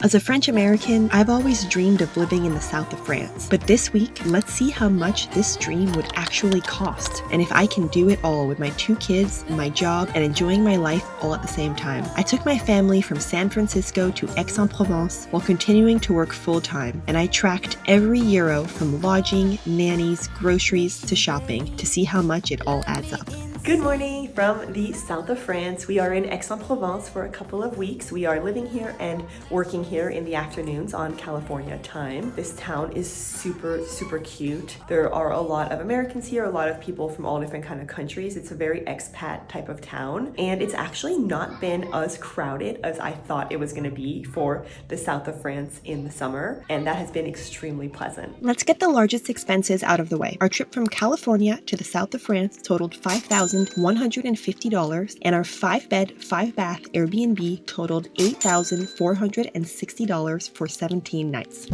As a French American, I've always dreamed of living in the south of France. But this week, let's see how much this dream would actually cost, and if I can do it all with my 2 kids, my job, and enjoying my life all at the same time. I took my family from San Francisco to Aix-en-Provence while continuing to work full-time, and I tracked every euro from lodging, nannies, groceries, to shopping to see how much it all adds up. Good morning from the south of France. We are in Aix-en-Provence for a couple of weeks. We are living here and working here in the afternoons on California time. This town is super, super cute. There are a lot of Americans here, a lot of people from all different kind of countries. It's a very expat type of town, and it's actually not been as crowded as I thought it was going to be for the south of France in the summer, and that has been extremely pleasant. Let's get the largest expenses out of the way. Our trip from California to the south of France totaled $5,150, and our 5-bed, 5-bath Airbnb totaled $8,460 for 17 nights.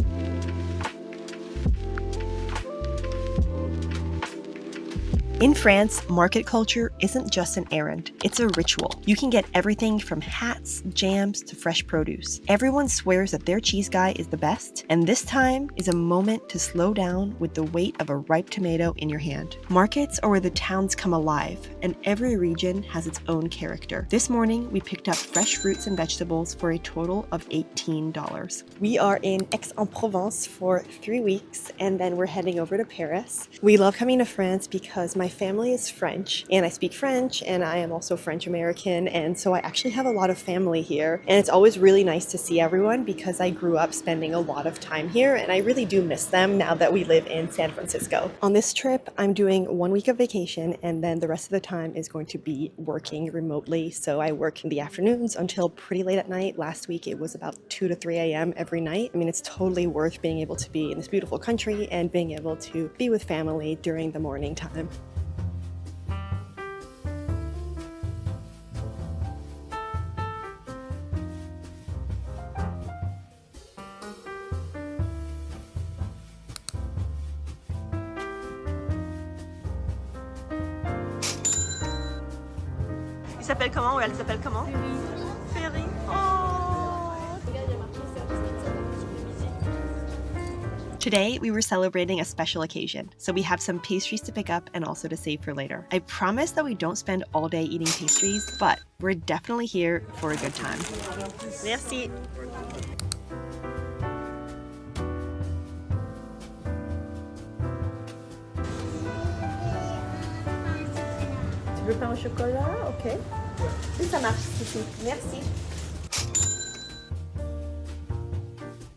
In France, market culture isn't just an errand, it's a ritual. You can get everything from hats, jams, to fresh produce. Everyone swears that their cheese guy is the best, and this time is a moment to slow down with the weight of a ripe tomato in your hand. Markets are where the towns come alive, and every region has its own character. This morning, we picked up fresh fruits and vegetables for a total of $18. We are in Aix-en-Provence for 3 weeks, and then we're heading over to Paris. We love coming to France because my family is French, and I speak French, and I am also French American, and so I actually have a lot of family here, and it's always really nice to see everyone because I grew up spending a lot of time here, and I really do miss them now that we live in San Francisco. On this trip, I'm doing 1 week of vacation, and then the rest of the time is going to be working remotely, so I work in the afternoons until pretty late at night. Last week it was about 2 to 3 a.m. every night. I mean, it's totally worth being able to be in this beautiful country and being able to be with family during the morning time. Il s'appelle comment ou elle s'appelle comment? Ferry. Oh. Today, we were celebrating a special occasion, so we have some pastries to pick up and also to save for later. I promise that we don't spend all day eating pastries, but we're definitely here for a good time. Merci. Le pain au chocolat, ok. Oui, ça marche, c'est tout. Merci.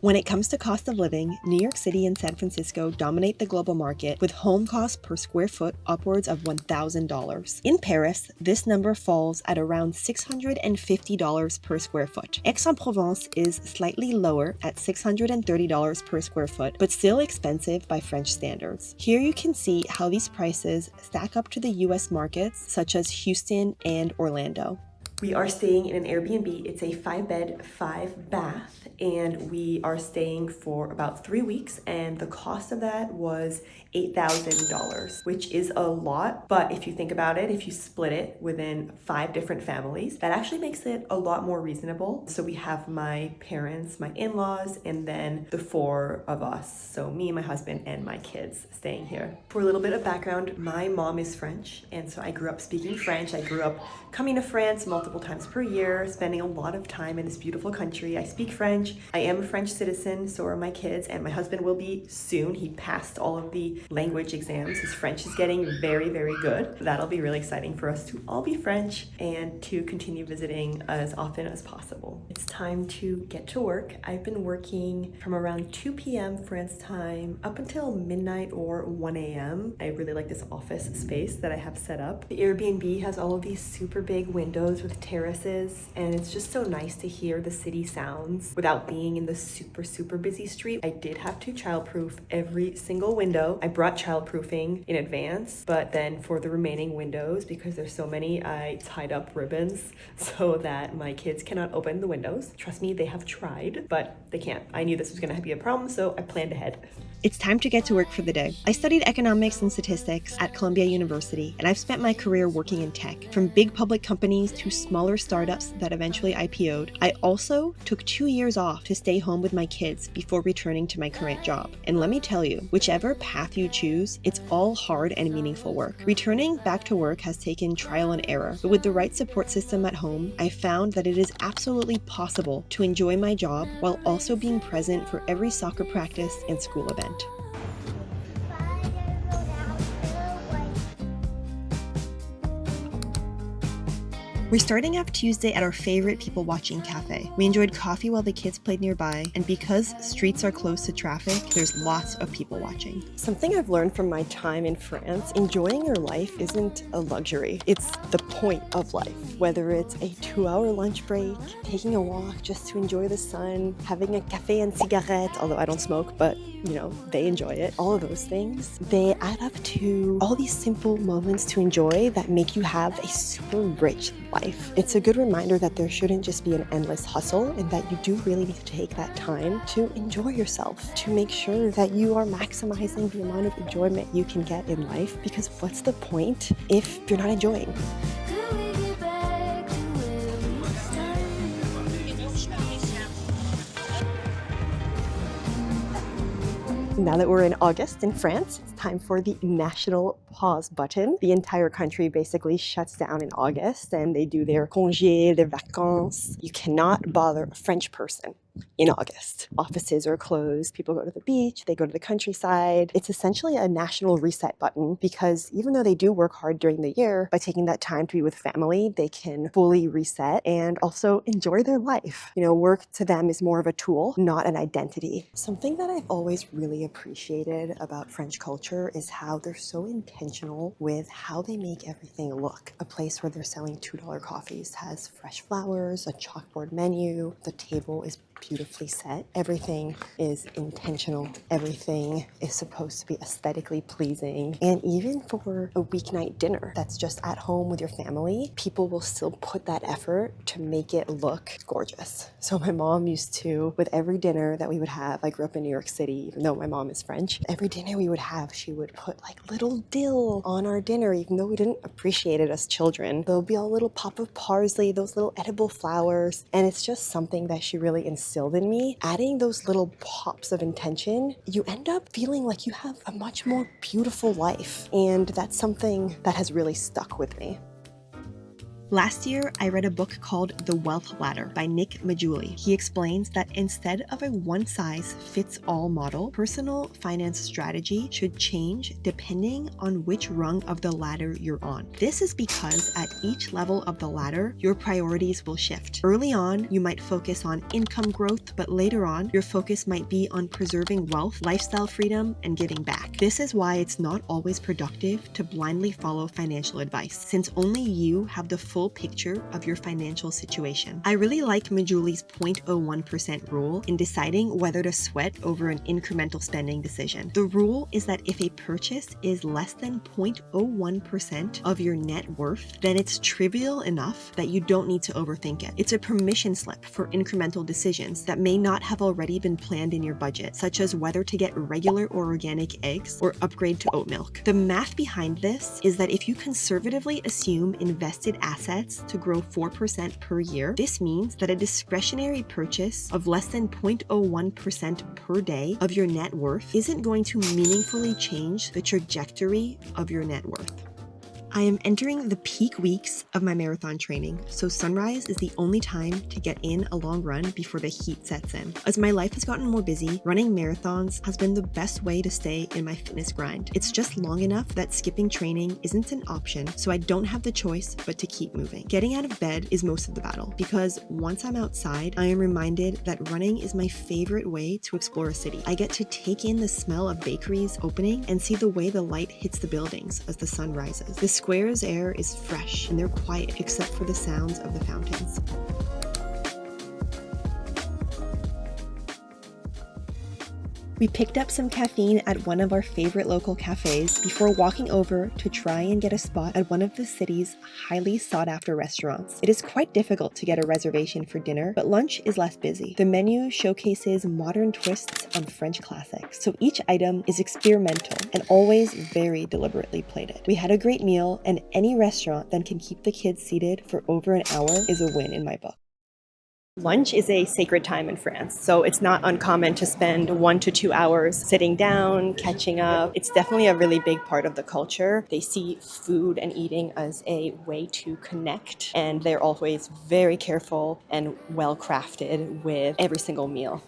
When it comes to cost of living, New York City and San Francisco dominate the global market with home costs per square foot upwards of $1,000. In Paris, this number falls at around $650 per square foot. Aix-en-Provence is slightly lower at $630 per square foot, but still expensive by French standards. Here you can see how these prices stack up to the US markets such as Houston and Orlando. We are staying in an Airbnb. It's a 5-bed, 5-bath, and we are staying for about 3 weeks, and the cost of that was $8,000, which is a lot, but if you think about it, if you split it within 5 different families, that actually makes it a lot more reasonable. So we have my parents, my in-laws, and then the 4 of us, so me, my husband, and my kids staying here. For a little bit of background, my mom is French, and so I grew up speaking French. I grew up coming to France multiple times per year, spending a lot of time in this beautiful country. I speak French. I am a French citizen, so are my kids, and my husband will be soon. He passed all of the language exams. His French is getting very, very good. That'll be really exciting for us to all be French and to continue visiting as often as possible. It's time to get to work. I've been working from around 2 p.m. France time up until midnight or 1 a.m. I really like this office space that I have set up. The Airbnb has all of these super big windows with terraces, and it's just so nice to hear the city sounds without being in the super, super busy street. I did have to childproof every single window. I brought childproofing in advance, but then for the remaining windows, because there's so many, I tied up ribbons so that my kids cannot open the windows. Trust me, they have tried, but they can't. I knew this was gonna be a problem, so I planned ahead. It's time to get to work for the day. I studied economics and statistics at Columbia University, and I've spent my career working in tech, from big public companies to smaller startups that eventually IPO'd. I also took 2 years off off to stay home with my kids before returning to my current job. And let me tell you, whichever path you choose, it's all hard and meaningful work. Returning back to work has taken trial and error, but with the right support system at home, I found that it is absolutely possible to enjoy my job while also being present for every soccer practice and school event. We're starting off Tuesday at our favorite people-watching cafe. We enjoyed coffee while the kids played nearby, and because streets are close to traffic, there's lots of people watching. Something I've learned from my time in France, enjoying your life isn't a luxury. It's the point of life. Whether it's a 2-hour lunch break, taking a walk just to enjoy the sun, having a café and cigarette, although I don't smoke, but they enjoy it. All of those things, they add up to all these simple moments to enjoy that make you have a super rich life. It's a good reminder that there shouldn't just be an endless hustle and that you do really need to take that time to enjoy yourself, to make sure that you are maximizing the amount of enjoyment you can get in life, because what's the point if you're not enjoying? Now that we're in August in France, it's time for the national pause button. The entire country basically shuts down in August and they do their congés, their vacances. You cannot bother a French person in August. Offices are closed, people go to the beach, they go to the countryside. It's essentially a national reset button because even though they do work hard during the year, by taking that time to be with family, they can fully reset and also enjoy their life. Work to them is more of a tool, not an identity. Something that I've always really appreciated about French culture is how they're so intentional with how they make everything look. A place where they're selling $2 coffees has fresh flowers, a chalkboard menu, the table is beautifully set. Everything is intentional. Everything is supposed to be aesthetically pleasing. And even for a weeknight dinner that's just at home with your family, people will still put that effort to make it look gorgeous. So my mom used to, with every dinner that we would have, I grew up in New York City, even though my mom is French, every dinner we would have, she would put like little dill on our dinner, even though we didn't appreciate it as children. There'll be a little pop of parsley, those little edible flowers, and it's just something that she really instilled in me. Adding those little pops of intention, you end up feeling like you have a much more beautiful life. And that's something that has really stuck with me. Last year, I read a book called The Wealth Ladder by Nick Majuli. He explains that instead of a one-size-fits-all model, personal finance strategy should change depending on which rung of the ladder you're on. This is because at each level of the ladder, your priorities will shift. Early on, you might focus on income growth, but later on, your focus might be on preserving wealth, lifestyle freedom, and giving back. This is why it's not always productive to blindly follow financial advice, since only you have the full picture of your financial situation. I really like Majuli's 0.01% rule in deciding whether to sweat over an incremental spending decision. The rule is that if a purchase is less than 0.01% of your net worth, then it's trivial enough that you don't need to overthink it. It's a permission slip for incremental decisions that may not have already been planned in your budget, such as whether to get regular or organic eggs or upgrade to oat milk. The math behind this is that if you conservatively assume invested assets to grow 4% per year, this means that a discretionary purchase of less than 0.01% per day of your net worth isn't going to meaningfully change the trajectory of your net worth. I am entering the peak weeks of my marathon training, so sunrise is the only time to get in a long run before the heat sets in. As my life has gotten more busy, running marathons has been the best way to stay in my fitness grind. It's just long enough that skipping training isn't an option, so I don't have the choice but to keep moving. Getting out of bed is most of the battle, because once I'm outside, I am reminded that running is my favorite way to explore a city. I get to take in the smell of bakeries opening and see the way the light hits the buildings as the sun rises. The square's air is fresh and they're quiet except for the sounds of the fountains. We picked up some caffeine at one of our favorite local cafes before walking over to try and get a spot at one of the city's highly sought-after restaurants. It is quite difficult to get a reservation for dinner, but lunch is less busy. The menu showcases modern twists on French classics, so each item is experimental and always very deliberately plated. We had a great meal, and any restaurant that can keep the kids seated for over an hour is a win in my book. Lunch is a sacred time in France, so it's not uncommon to spend 1 to 2 hours sitting down, catching up. It's definitely a really big part of the culture. They see food and eating as a way to connect, and they're always very careful and well crafted with every single meal.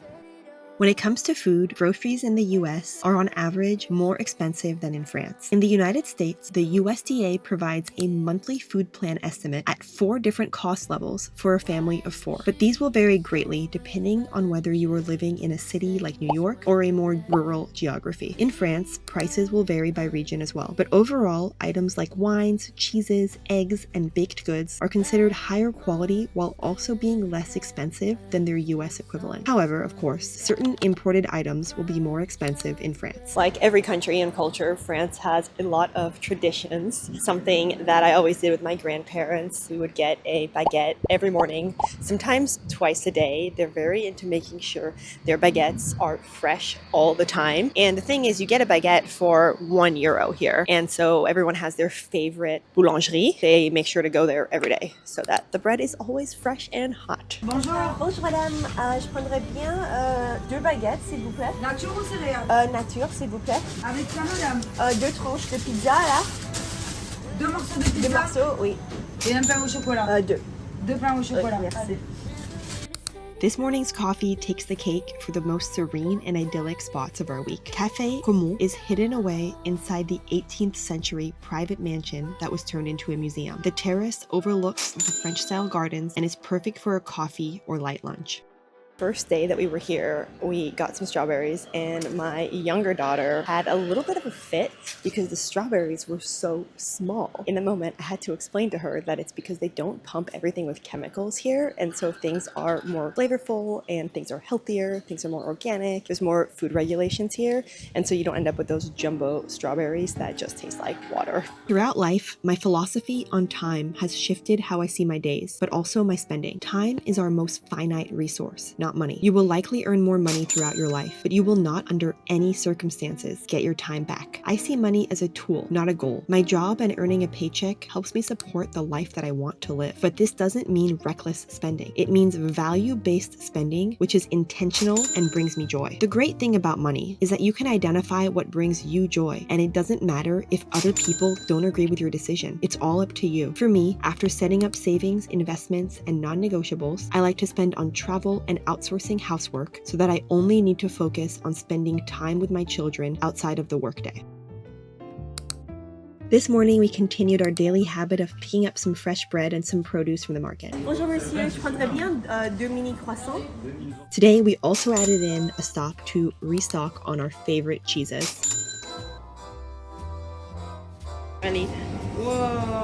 When it comes to food, groceries in the US are on average more expensive than in France. In the United States, the USDA provides a monthly food plan estimate at 4 different cost levels for a family of 4. But these will vary greatly depending on whether you are living in a city like New York or a more rural geography. In France, prices will vary by region as well. But overall, items like wines, cheeses, eggs, and baked goods are considered higher quality while also being less expensive than their US equivalent. However, of course, certain imported items will be more expensive in France. Like every country and culture, France has a lot of traditions. Something that I always did with my grandparents, we would get a baguette every morning, sometimes twice a day. They're very into making sure their baguettes are fresh all the time. And the thing is, you get a baguette for €1 here. And so everyone has their favorite boulangerie. They make sure to go there every day so that the bread is always fresh and hot. Bonjour. Bonjour madame, je prendrais bien 2 baguettes s'il vous plaît. Nature ou céréales? Nature s'il vous plaît. Avec ça, madame? 2 tranches de pizza là. 2 morceaux de pizza? 2 morceaux, oui. Et un pain au chocolat? 2. 2 pains au chocolat. Merci. This morning's coffee takes the cake for the most serene and idyllic spots of our week. Café Commun is hidden away inside the 18th century private mansion that was turned into a museum. The terrace overlooks the French-style gardens and is perfect for a coffee or light lunch. First day that we were here, we got some strawberries and my younger daughter had a little bit of a fit because the strawberries were so small. In the moment, I had to explain to her that it's because they don't pump everything with chemicals here, and so things are more flavorful and things are healthier, things are more organic, there's more food regulations here, and so you don't end up with those jumbo strawberries that just taste like water. Throughout life, my philosophy on time has shifted how I see my days, but also my spending. Time is our most finite resource, not money. You will likely earn more money throughout your life, but you will not under any circumstances get your time back. I see money as a tool, not a goal. My job and earning a paycheck helps me support the life that I want to live, but this doesn't mean reckless spending. It means value-based spending, which is intentional and brings me joy. The great thing about money is that you can identify what brings you joy, and it doesn't matter if other people don't agree with your decision. It's all up to you. For me, after setting up savings, investments, and non-negotiables, I like to spend on travel and outsourcing housework so that I only need to focus on spending time with my children outside of the workday. This morning, we continued our daily habit of picking up some fresh bread and some produce from the market. Bonjour monsieur, je prendrais bien 2 mini croissants. Today, we also added in a stop to restock on our favorite cheeses. Ready? Whoa!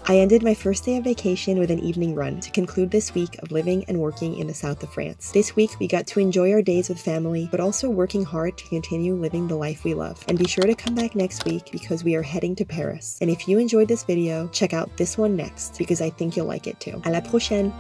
I ended my first day of vacation with an evening run to conclude this week of living and working in the south of France. This week, we got to enjoy our days with family, but also working hard to continue living the life we love. And be sure to come back next week because we are heading to Paris. And if you enjoyed this video, check out this one next because I think you'll like it too. À la prochaine!